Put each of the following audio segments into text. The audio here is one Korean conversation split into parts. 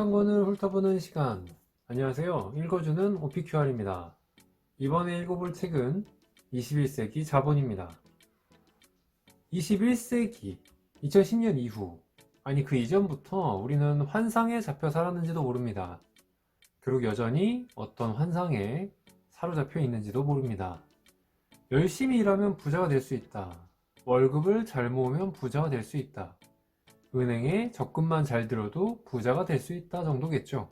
한 권을 훑어보는 시간. 안녕하세요. 읽어주는 OPQR입니다. 이번에 읽어볼 책은 21세기 자본입니다. 21세기, 2010년 이후, 아니 그 이전부터 우리는 환상에 잡혀 살았는지도 모릅니다. 그리고 여전히 어떤 환상에 사로잡혀 있는지도 모릅니다. 열심히 일하면 부자가 될 수 있다. 월급을 잘 모으면 부자가 될 수 있다. 은행에 적금만 잘 들어도 부자가 될 수 있다 정도겠죠.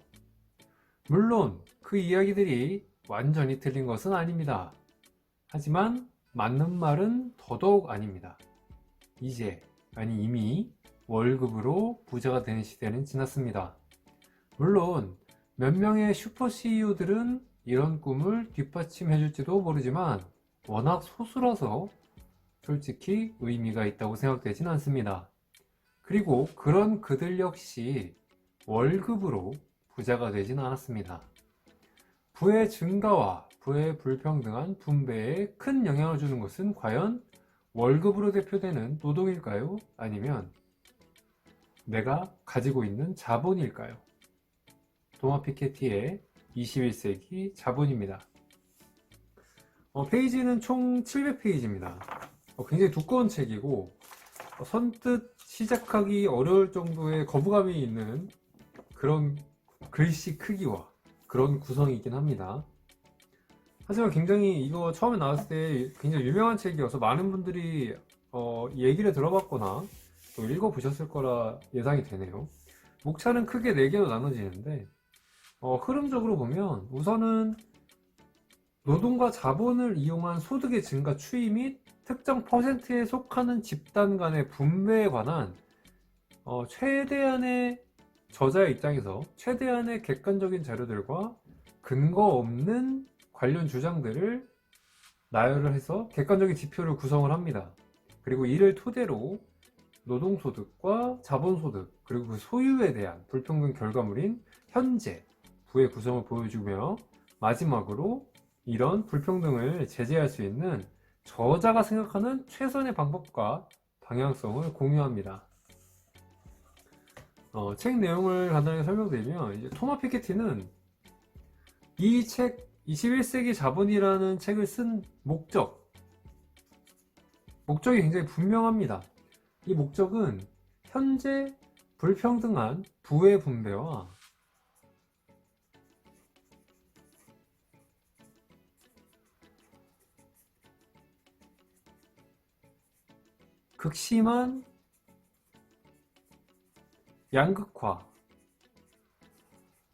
물론 그 이야기들이 완전히 틀린 것은 아닙니다. 하지만 맞는 말은 더더욱 아닙니다. 이제, 아니 이미 월급으로 부자가 되는 시대는 지났습니다. 물론 몇 명의 슈퍼 CEO들은 이런 꿈을 뒷받침해줄지도 모르지만 워낙 소수라서 솔직히 의미가 있다고 생각되진 않습니다. 그리고 그런 그들 역시 월급으로 부자가 되진 않았습니다. 부의 증가와 부의 불평등한 분배에 큰 영향을 주는 것은 과연 월급으로 대표되는 노동일까요? 아니면 내가 가지고 있는 자본일까요? 도마 피케티의 21세기 자본입니다. 페이지는 총 700페이지입니다. 굉장히 두꺼운 책이고 선뜻 시작하기 어려울 정도의 거부감이 있는 그런 글씨 크기와 그런 구성이긴 합니다. 하지만 굉장히 이거 처음에 나왔을 때 굉장히 유명한 책이어서 많은 분들이 얘기를 들어봤거나 또 읽어보셨을 거라 예상이 되네요. 목차는 크게 4개로 나눠지는데 흐름적으로 보면 우선은 노동과 자본을 이용한 소득의 증가 추이 및 특정 퍼센트에 속하는 집단 간의 분배에 관한 최대한의 저자의 입장에서 최대한의 객관적인 자료들과 근거 없는 관련 주장들을 나열을 해서 객관적인 지표를 구성을 합니다. 그리고 이를 토대로 노동소득과 자본소득 그리고 그 소유에 대한 불평등 결과물인 현재 부의 구성을 보여주며 마지막으로 이런 불평등을 제재할 수 있는 저자가 생각하는 최선의 방법과 방향성을 공유합니다. 책 내용을 간단하게 설명드리면 이제 토마 피케티는 이 책 21세기 자본이라는 책을 쓴 목적이 굉장히 분명합니다. 이 목적은 현재 불평등한 부의 분배와 극심한 양극화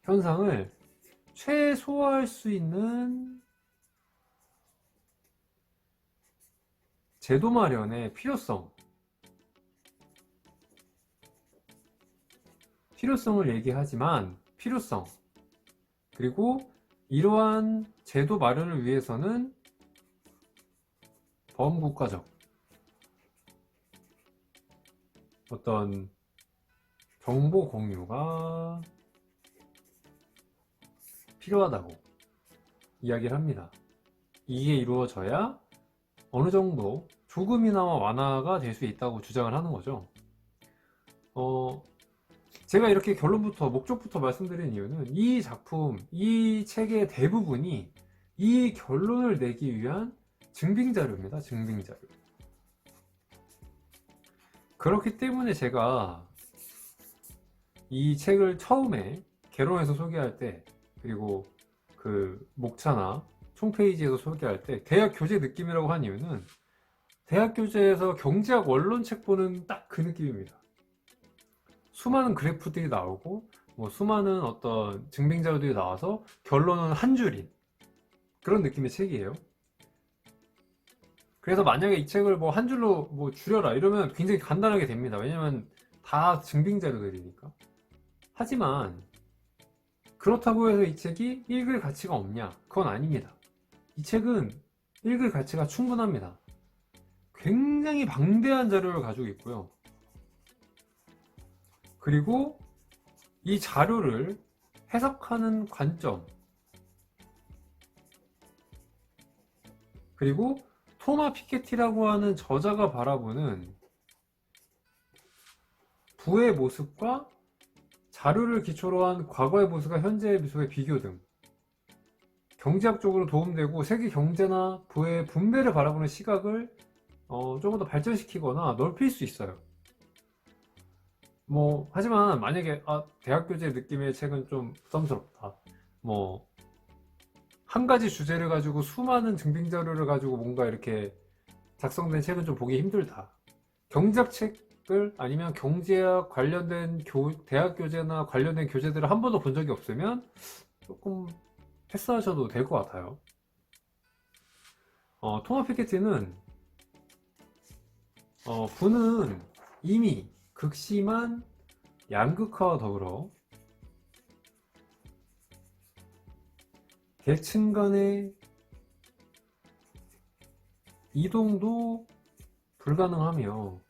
현상을 최소화할 수 있는 제도 마련의 필요성을 얘기하지만 필요성 그리고 이러한 제도 마련을 위해서는 범국가적 어떤 정보 공유가 필요하다고 이야기를 합니다. 이게 이루어져야 어느 정도 조금이나마 완화가 될 수 있다고 주장을 하는 거죠. 제가 이렇게 결론부터 목적부터 말씀드린 이유는 이 작품, 이 책의 대부분이 이 결론을 내기 위한 증빙자료입니다. 증빙자료. 그렇기 때문에 제가 이 책을 처음에 개론에서 소개할 때 그리고 그 목차나 총페이지에서 소개할 때 대학 교재 느낌이라고 한 이유는 대학 교재에서 경제학 원론책 보는 딱 그 느낌입니다. 수많은 그래프들이 나오고 수많은 어떤 증빙 자료들이 나와서 결론은 한 줄인 그런 느낌의 책이에요. 그래서 만약에 이 책을 한 줄로 줄여라 이러면 굉장히 간단하게 됩니다. 왜냐면 다 증빙 자료들이니까. 하지만 그렇다고 해서 이 책이 읽을 가치가 없냐? 그건 아닙니다. 이 책은 읽을 가치가 충분합니다. 굉장히 방대한 자료를 가지고 있고요. 그리고 이 자료를 해석하는 관점 그리고 토마 피케티라고 하는 저자가 바라보는 부의 모습과 자료를 기초로 한 과거의 모습과 현재의 모습의 비교 등 경제학적으로 도움되고 세계 경제나 부의 분배를 바라보는 시각을 조금 더 발전시키거나 넓힐 수 있어요. 하지만 만약에 대학교재 느낌의 책은 좀 부담스럽다, 한 가지 주제를 가지고 수많은 증빙 자료를 가지고 뭔가 이렇게 작성된 책은 좀 보기 힘들다, 경제학 책을 아니면 경제학 관련된 대학 교재나 관련된 교재들을 한 번도 본 적이 없으면 조금 패스하셔도 될 것 같아요. 토마 피케티는 부는 이미 극심한 양극화와 더불어 계층 간의 이동도 불가능하며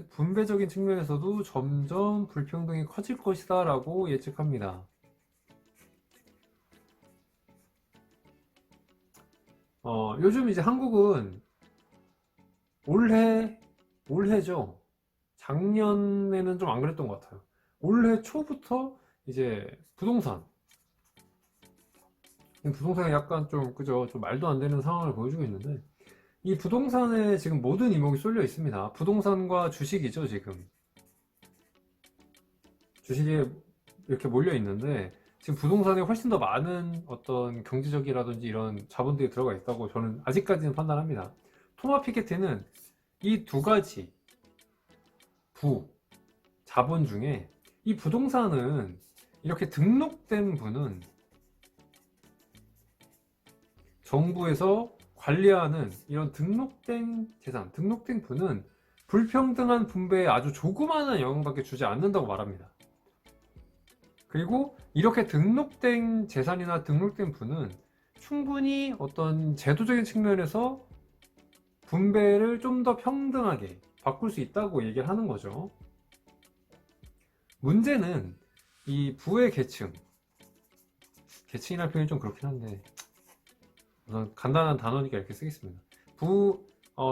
분배적인 측면에서도 점점 불평등이 커질 것이다 라고 예측합니다. 요즘 이제 한국은 올해죠. 작년에는 좀 안 그랬던 것 같아요. 올해 초부터 이제 부동산이 약간 좀 말도 안 되는 상황을 보여주고 있는데, 이 부동산에 지금 모든 이목이 쏠려 있습니다. 부동산과 주식이죠. 지금 주식에 이렇게 몰려 있는데, 지금 부동산에 훨씬 더 많은 어떤 경제적이라든지 이런 자본들이 들어가 있다고 저는 아직까지는 판단합니다. 토마 피케티는 이 두 가지 자본 중에 이 부동산은 이렇게 등록된 부는 정부에서 관리하는 이런 등록된 재산, 등록된 부는 불평등한 분배에 아주 조그마한 영향밖에 주지 않는다고 말합니다. 그리고 이렇게 등록된 재산이나 등록된 부는 충분히 어떤 제도적인 측면에서 분배를 좀 더 평등하게 바꿀 수 있다고 얘기를 하는 거죠. 문제는 이 부의 계층이라는 표현이 좀 그렇긴 한데, 우선 간단한 단어니까 이렇게 쓰겠습니다.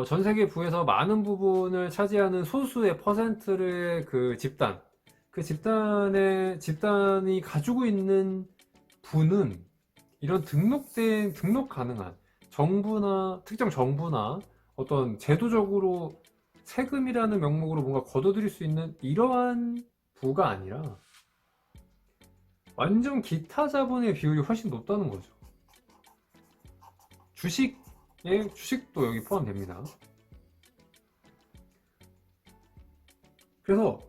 전 세계 부에서 많은 부분을 차지하는 소수의 퍼센트의 그 집단이 가지고 있는 부는 이런 등록 가능한 특정 정부나 어떤 제도적으로 세금이라는 명목으로 뭔가 걷어들일 수 있는 이러한 부가 아니라 완전 기타 자본의 비율이 훨씬 높다는 거죠. 주식도 여기 포함됩니다. 그래서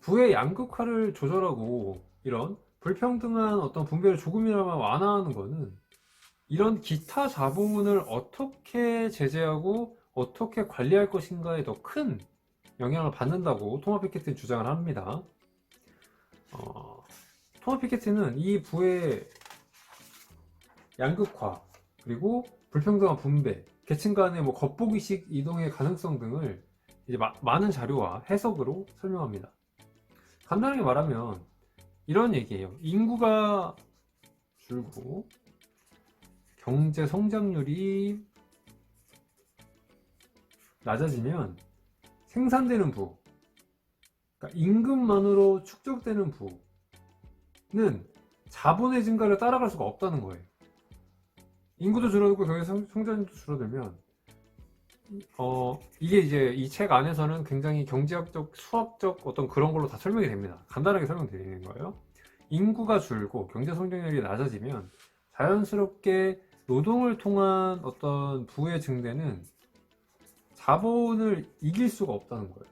부의 양극화를 조절하고 이런 불평등한 어떤 분배를 조금이나마 완화하는 것은 이런 기타 자본을 어떻게 제재하고 어떻게 관리할 것인가에 더 큰 영향을 받는다고 토마 피케티는 주장을 합니다. 토마 피케티는 이 부의 양극화, 그리고 불평등한 분배, 계층 간의 겉보기식 이동의 가능성 등을 이제 많은 자료와 해석으로 설명합니다. 간단하게 말하면 이런 얘기예요. 인구가 줄고 경제 성장률이 낮아지면 생산되는 부, 그러니까 임금만으로 축적되는 부는 자본의 증가를 따라갈 수가 없다는 거예요. 인구도 줄어들고 경제 성장률도 줄어들면 이게 이제 이 책 안에서는 굉장히 경제학적, 수학적 어떤 그런 걸로 다 설명이 됩니다. 간단하게 설명드리는 거예요. 인구가 줄고 경제 성장률이 낮아지면 자연스럽게 노동을 통한 어떤 부의 증대는 자본을 이길 수가 없다는 거예요.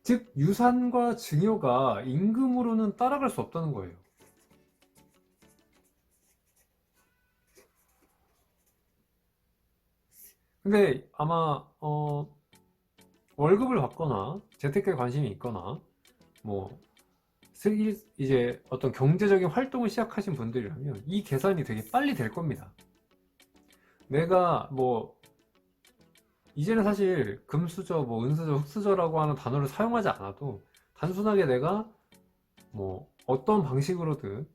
즉 유산과 증여가 임금으로는 따라갈 수 없다는 거예요. 근데 아마 월급을 받거나 재테크에 관심이 있거나 이제 어떤 경제적인 활동을 시작하신 분들이라면 이 계산이 되게 빨리 될 겁니다. 내가 이제는 사실 금수저, 은수저, 흑수저라고 하는 단어를 사용하지 않아도 단순하게 내가 어떤 방식으로든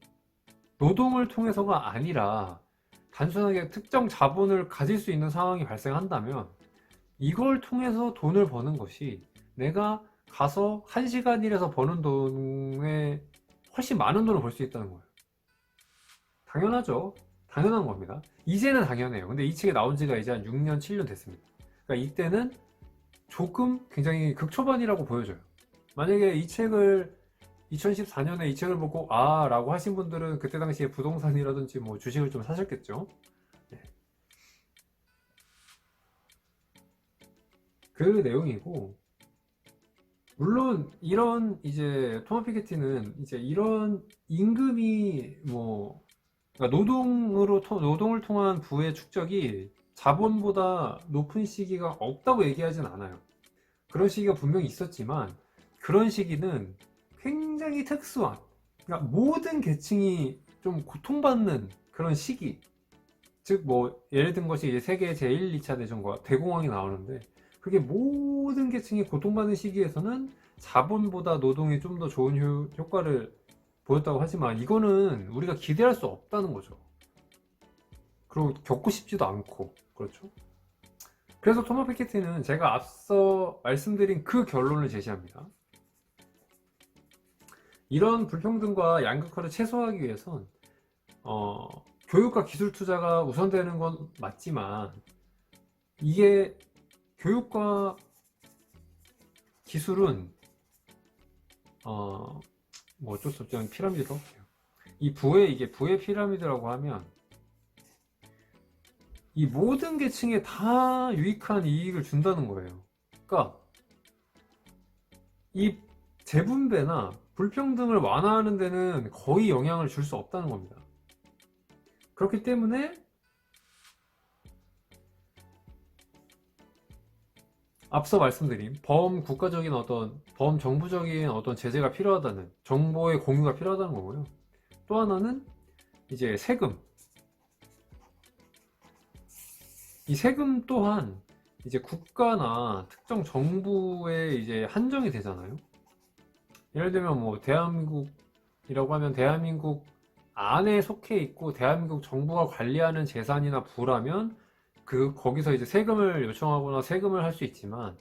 노동을 통해서가 아니라 단순하게 특정 자본을 가질 수 있는 상황이 발생한다면 이걸 통해서 돈을 버는 것이 내가 가서 1시간 일해서 버는 돈에 훨씬 많은 돈을 벌 수 있다는 거예요. 당연하죠. 당연한 겁니다. 이제는 당연해요. 근데 이 책이 나온 지가 이제 한 6년, 7년 됐습니다. 그러니까 이때는 조금 굉장히 극초반이라고 보여져요. 만약에 이 책을 2014년에 이 책을 보고 아 라고 하신 분들은 그때 당시에 부동산이라든지 뭐 주식을 좀 사셨겠죠. 네. 그 내용이고, 물론 이런 이제 토마 피케티는 이제 이런 임금이 뭐 그러니까 노동을 통한 부의 축적이 자본보다 높은 시기가 없다고 얘기하진 않아요. 그런 시기가 분명히 있었지만 그런 시기는 굉장히 특수한, 그러니까 모든 계층이 좀 고통받는 그런 시기. 즉 뭐 예를 든 것이 이제 세계 제1, 2차 대전과 대공황이 나오는데 그게 모든 계층이 고통받는 시기에서는 자본보다 노동이 좀 더 좋은 효과를 보였다고 하지만 이거는 우리가 기대할 수 없다는 거죠. 그리고 겪고 싶지도 않고 그렇죠. 그래서 토마 피케티는 제가 앞서 말씀드린 그 결론을 제시합니다. 이런 불평등과 양극화를 최소화하기 위해선 교육과 기술 투자가 우선되는 건 맞지만 이게 교육과 기술은 뭐 어쩔 수 없지만 피라미드로 할게요. 이게 부의 피라미드라고 하면 이 모든 계층에 다 유익한 이익을 준다는 거예요. 그러니까 이 재분배나 불평등을 완화하는 데는 거의 영향을 줄 수 없다는 겁니다. 그렇기 때문에 앞서 말씀드린 범국가적인 범정부적인 어떤 제재가 필요하다는, 정보의 공유가 필요하다는 거고요. 또 하나는 이제 세금. 이 세금 또한 이제 국가나 특정 정부에 이제 한정이 되잖아요. 예를 들면 뭐 대한민국이라고 하면 대한민국 안에 속해 있고 대한민국 정부가 관리하는 재산이나 부라면 거기서 이제 세금을 요청하거나 세금을 할 수 있지만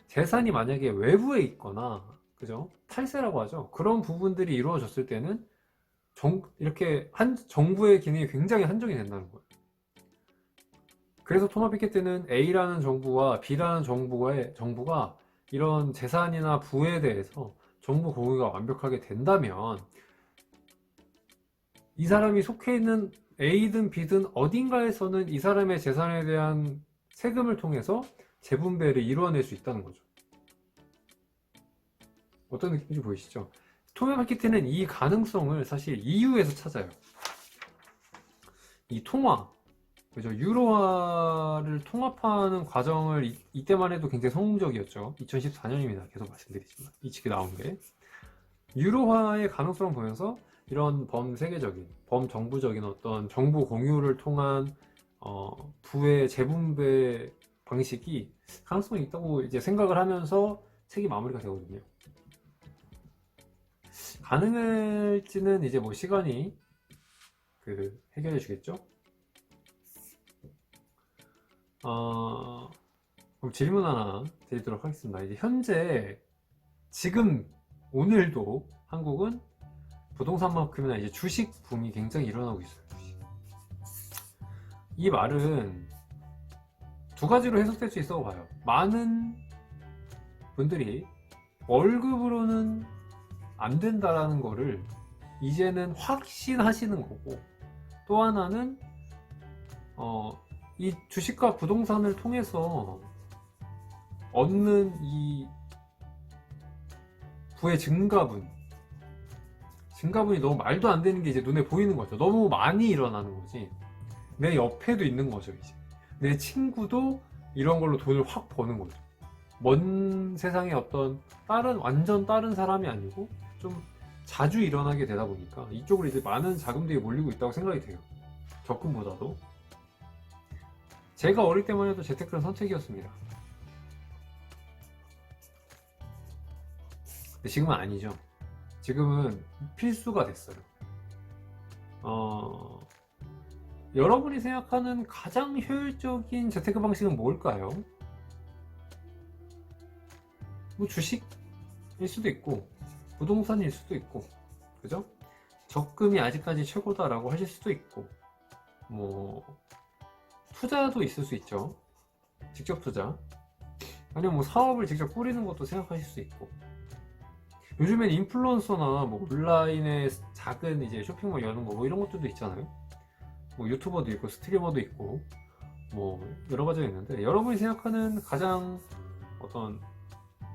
재산이 만약에 외부에 있거나 그죠? 탈세라고 하죠. 그런 부분들이 이루어졌을 때는 이렇게 정부의 기능이 굉장히 한정이 된다는 거예요. 그래서 토마 피케티는 A라는 정부와 B라는 정부가 이런 재산이나 부에 대해서 정보 공유가 완벽하게 된다면 이 사람이 속해 있는 A든 B든 어딘가에서는 이 사람의 재산에 대한 세금을 통해서 재분배를 이루어낼 수 있다는 거죠. 어떤 느낌인지 보이시죠? 토마 피케티는 이 가능성을 사실 EU에서 찾아요. 이 통화, 그죠? 유로화를 통합하는 과정을 이때만 해도 굉장히 성공적이었죠. 2014년입니다. 계속 말씀드리지만 이 책이 나온 게 유로화의 가능성을 보면서 이런 범세계적인, 범정부적인 어떤 정보 공유를 통한 부의 재분배 방식이 가능성이 있다고 이제 생각을 하면서 책이 마무리가 되거든요. 가능할지는 이제 뭐 시간이 해결해 주겠죠. 그럼 질문 하나 드리도록 하겠습니다. 이제 현재 지금 오늘도 한국은 부동산만큼이나 이제 주식 붐이 굉장히 일어나고 있어요. 이 말은 두 가지로 해석될 수 있다고 봐요. 많은 분들이 월급으로는 안 된다라는 거를 이제는 확신하시는 거고, 또 하나는 이 주식과 부동산을 통해서 얻는 이 부의 증가분이 너무 말도 안 되는 게 이제 눈에 보이는 거죠. 너무 많이 일어나는 거지. 내 옆에도 있는 거죠. 이제 내 친구도 이런 걸로 돈을 확 버는 거죠. 먼 세상의 어떤 완전 다른 사람이 아니고 좀 자주 일어나게 되다 보니까 이쪽으로 이제 많은 자금들이 몰리고 있다고 생각이 돼요. 적금보다도. 제가 어릴 때만 해도 재테크는 선택이었습니다. 근데 지금은 아니죠. 지금은 필수가 됐어요. 여러분이 생각하는 가장 효율적인 재테크 방식은 뭘까요? 뭐 주식일 수도 있고 부동산일 수도 있고, 그죠? 적금이 아직까지 최고다라고 하실 수도 있고, 뭐 투자도 있을 수 있죠. 직접 투자. 아니면 뭐 사업을 직접 꾸리는 것도 생각하실 수 있고, 요즘엔 인플루언서나 뭐 온라인에 작은 이제 쇼핑몰 여는 거 뭐 이런 것들도 있잖아요. 뭐 유튜버도 있고 스트리머도 있고 뭐 여러 가지가 있는데, 여러분이 생각하는 가장 어떤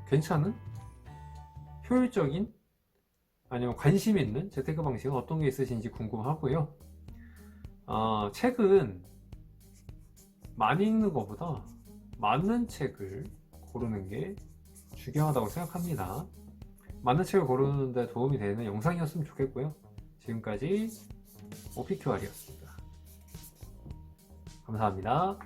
괜찮은 효율적인 아니면 관심 있는 재테크 방식은 어떤 게 있으신지 궁금하고요. 책은 많이 읽는 것보다 맞는 책을 고르는 게 중요하다고 생각합니다. 맞는 책을 고르는 데 도움이 되는 영상이었으면 좋겠고요. 지금까지 OPQR이었습니다. 감사합니다.